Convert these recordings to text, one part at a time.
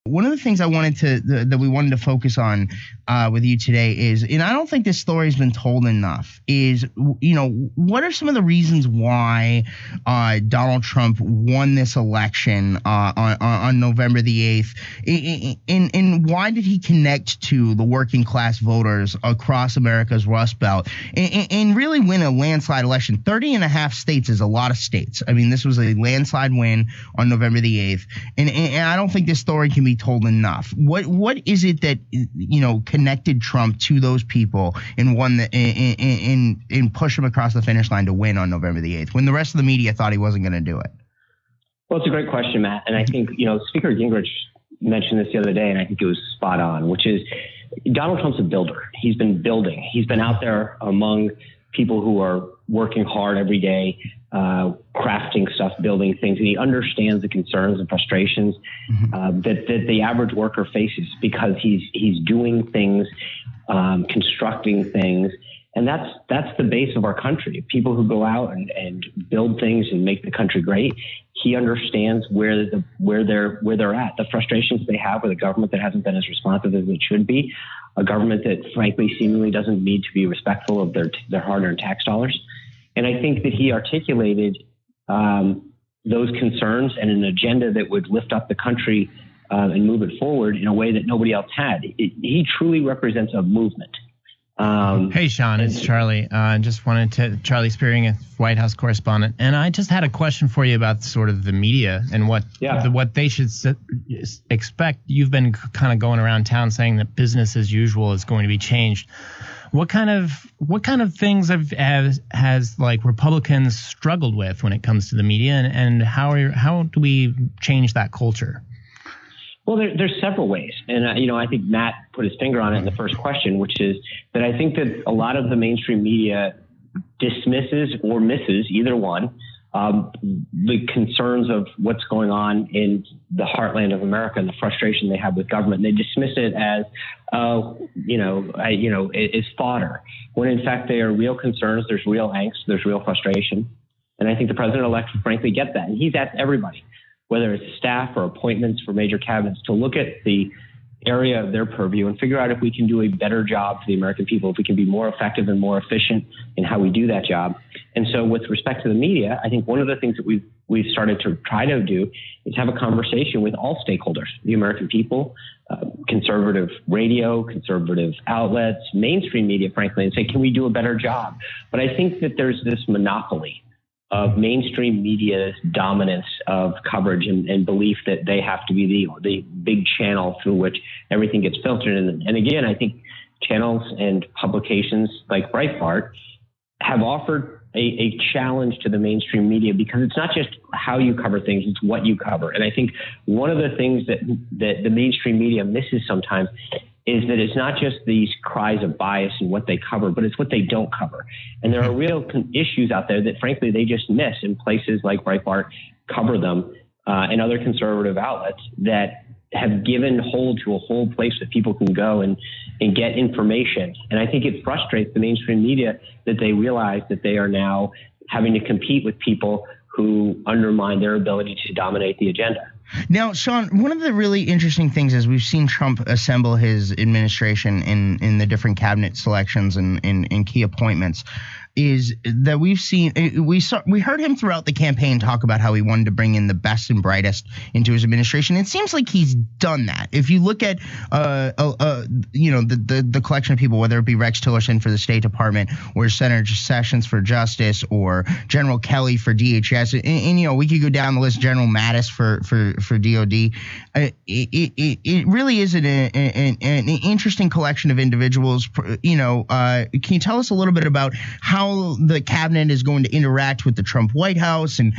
One of the things I wanted that we wanted to focus on with you today is, and I don't think this story's been told enough, is, what are some of the reasons why Donald Trump won this election on November the 8th, and why did he connect to the working class voters across America's Rust Belt and really win a landslide election? 30 and a half states is a lot of states. I mean, this was a landslide win on November the 8th, and I don't think this story can be told enough. What is it that connected Trump to those people and won and pushed him across the finish line to win on November the 8th when the rest of the media thought he wasn't going to do it? Well, it's a great question, Matt, and I think Speaker Gingrich mentioned this the other day, and I think it was spot on, which is Donald Trump's a builder. He's been building. He's been out there among people who are working hard every day, crafting stuff, building things, and he understands the concerns and frustrations that the average worker faces because he's doing things, constructing things, and that's the base of our country. People who go out and build things and make the country great. He understands where they're at, the frustrations they have with a government that hasn't been as responsive as it should be, a government that frankly seemingly doesn't need to be respectful of their hard-earned tax dollars. And I think that he articulated those concerns and an agenda that would lift up the country and move it forward in a way that nobody else had. He truly represents a movement. Hey, Sean, it's Charlie. Charlie Spearing, White House correspondent. And I just had a question for you about sort of the media and what they should expect. You've been kind of going around town saying that business as usual is going to be changed. What kind of things has like Republicans struggled with when it comes to the media, and how do we change that culture? Well, there's several ways. And, I think Matt put his finger on it in the first question, which is that I think that a lot of the mainstream media dismisses or misses, either one, the concerns of what's going on in the heartland of America and the frustration they have with government. And they dismiss it as, it's fodder, when in fact they are real concerns. There's real angst. There's real frustration. And I think the president-elect frankly get that. And he's asked everybody, whether it's staff or appointments for major cabinets, to look at the area of their purview and figure out if we can do a better job for the American people, if we can be more effective and more efficient in how we do that job. And so with respect to the media, I think one of the things that we've started to try to do is have a conversation with all stakeholders, the American people, conservative radio, conservative outlets, mainstream media, frankly, and say, can we do a better job? But I think that there's this monopoly of mainstream media's dominance of coverage and belief that they have to be the big channel through which everything gets filtered. And again, I think channels and publications like Breitbart have offered a challenge to the mainstream media, because it's not just how you cover things, it's what you cover. And I think one of the things that the mainstream media misses sometimes is that it's not just these cries of bias and what they cover, but it's what they don't cover. And there are real issues out there that, frankly, they just miss, in places like Breitbart cover them, and other conservative outlets that have given hold to a whole place that people can go and get information. And I think it frustrates the mainstream media that they realize that they are now having to compete with people who undermine their ability to dominate the agenda. Now, Sean, one of the really interesting things is we've seen Trump assemble his administration in the different cabinet selections and in key appointments, is that we heard him throughout the campaign talk about how he wanted to bring in the best and brightest into his administration. It seems like he's done that. If you look at the collection of people, whether it be Rex Tillerson for the State Department or Senator Sessions for Justice or General Kelly for DHS, and we could go down the list, General Mattis for DOD. It really is an interesting collection of individuals. Can you tell us a little bit about how the cabinet is going to interact with the Trump White House and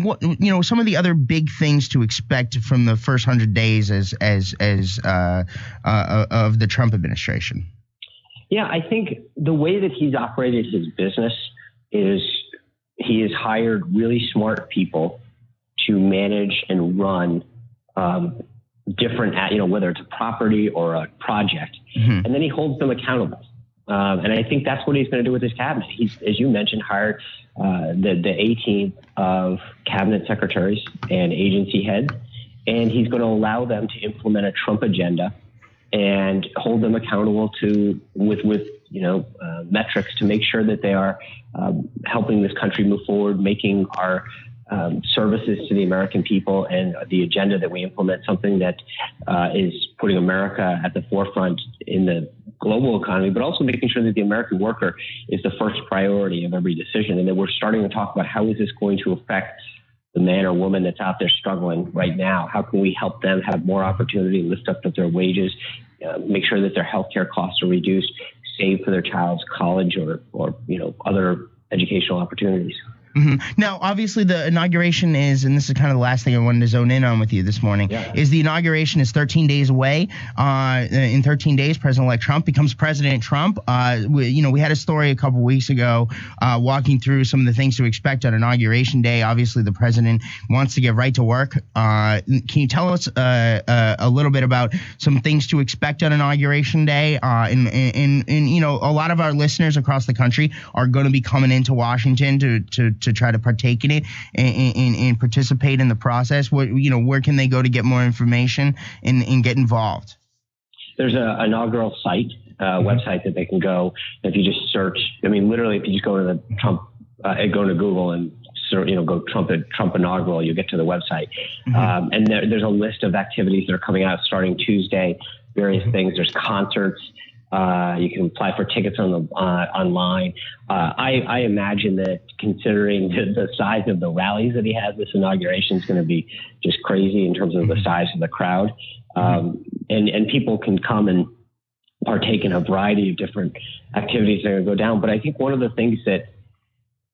what some of the other big things to expect from the first 100 days of the Trump administration? Yeah, I think the way that he's operated his business is he has hired really smart people to manage and run different, whether it's a property or a project, and then he holds them accountable. And I think that's what he's going to do with his cabinet. He's, as you mentioned, hired the A team of cabinet secretaries and agency heads. and he's going to allow them to implement a Trump agenda and hold them accountable with metrics to make sure that they are helping this country move forward, making our services to the American people and the agenda that we implement something that is putting America at the forefront in the global economy, but also making sure that the American worker is the first priority of every decision. And then we're starting to talk about how is this going to affect the man or woman that's out there struggling right now? How can we help them have more opportunity, lift up their wages, make sure that their healthcare costs are reduced, save for their child's college or other educational opportunities? Mm-hmm. Now, obviously, the inauguration is, and this is kind of the last thing I wanted to zone in on with you this morning, is the inauguration is 13 days away. In 13 days, President-elect Trump becomes President Trump. We had a story a couple weeks ago walking through some of the things to expect on Inauguration Day. Obviously, the president wants to get right to work. Can you tell us a little bit about some things to expect on Inauguration Day? And a lot of our listeners across the country are going to be coming into Washington to try to partake in it and participate in the process. Where can they go to get more information and get involved? There's an inaugural site, website that they can go. If you just search, literally, if you just go to the Trump, go to Google and go Trump inaugural, you get to the website. Mm-hmm. And there's a list of activities that are coming out starting Tuesday, various things. There's concerts. You can apply for tickets online. I imagine that considering the size of the rallies that he has, this inauguration is going to be just crazy in terms of the size of the crowd. And people can come and partake in a variety of different activities that are going to go down. But I think one of the things that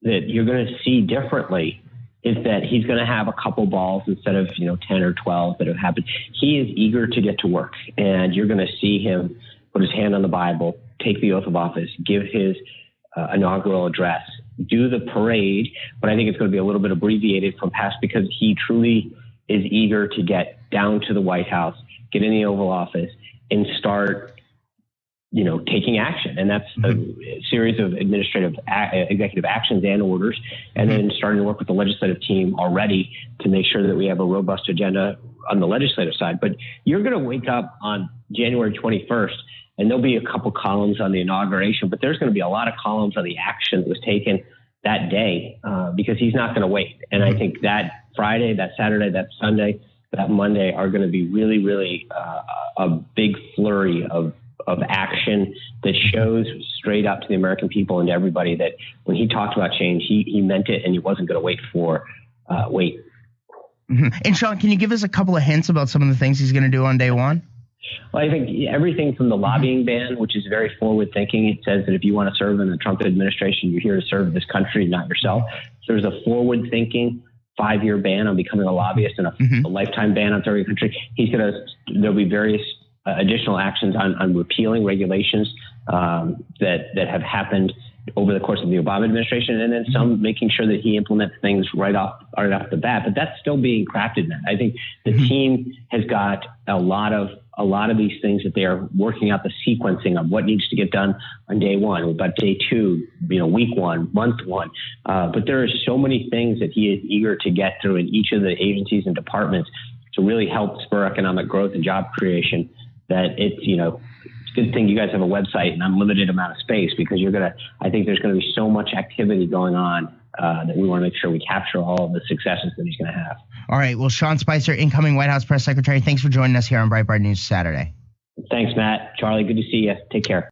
you're going to see differently is that he's going to have a couple balls instead of 10 or 12 that have happened. He is eager to get to work, and you're going to see him put his hand on the Bible, take the oath of office, give his inaugural address, do the parade, but I think it's going to be a little bit abbreviated from past because he truly is eager to get down to the White House, get in the Oval Office, and start taking action. And that's a series of executive actions and orders, and then starting to work with the legislative team already to make sure that we have a robust agenda on the legislative side. But you're going to wake up on January 21st, and there'll be a couple columns on the inauguration, but there's going to be a lot of columns on the action that was taken that day because he's not going to wait. And I think that Friday, that Saturday, that Sunday, that Monday are going to be really, really a big flurry of action that shows straight up to the American people and to everybody that when he talked about change, he meant it, and he wasn't going to wait for wait. Mm-hmm. And Sean, can you give us a couple of hints about some of the things he's going to do on day one? Well, I think everything from the lobbying ban, which is very forward thinking. It says that if you want to serve in the Trump administration, you're here to serve this country, not yourself. So there's a forward thinking 5-year ban on becoming a lobbyist and a lifetime ban on serving the country. There'll be various additional actions on repealing regulations that have happened over the course of the Obama administration, and then some making sure that he implements things right off the bat. But that's still being crafted now. I think the team has got a lot of these things that they are working out the sequencing of what needs to get done on day one. We've got day two, week one, month one. But there are so many things that he is eager to get through in each of the agencies and departments to really help spur economic growth and job creation that it's a good thing you guys have a website and unlimited amount of space because I think there's going to be so much activity going on that we want to make sure we capture all of the successes that he's going to have. All right. Well, Sean Spicer, incoming White House press secretary, thanks for joining us here on Breitbart News Saturday. Thanks, Matt. Charlie, good to see you. Take care.